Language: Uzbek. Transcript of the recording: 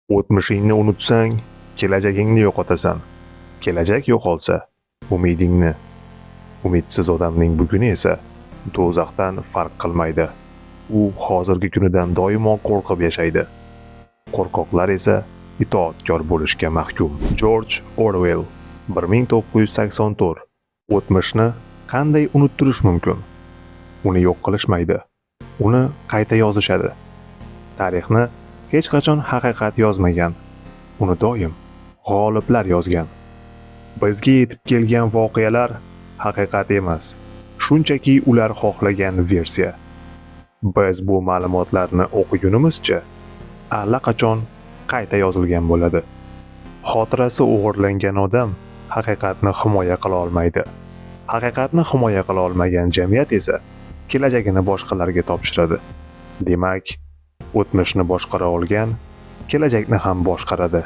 O'tmishingni unutsang, kelajagingni yo'qotasan. Kelajak yo'qolsa, umidingni. Umidsiz odamning buguni esa do'zaxdan farq qilmaydi. U hozirgi kunidan doimo qo'rqib yashaydi. Qo'rqoqlar esa itoatkor bo'lishga mahkum. George Orwell 1984. O'tmishni qanday unuttirish mumkin? Uni yo'q qilishmaydi. Uni qayta yozishadi. Tarixni hech qachon haqiqat yozmagan. Uni doim g'oliblar yozgan. Bizga yetib kelgan voqealar haqiqat emas, shunchaki ular xohlagan versiya. Biz bu ma'lumotlarni o'qigunimizcha allaqachon qayta yozilgan bo'ladi. Xotirasi o'g'irlangan odam haqiqatni himoya qila olmaydi. Haqiqatni himoya qila olmagan jamiyat esa kelajagini boshqalarga topshiradi. Demak, o'tmishni boshqara olgan kelajakni ham boshqaradi.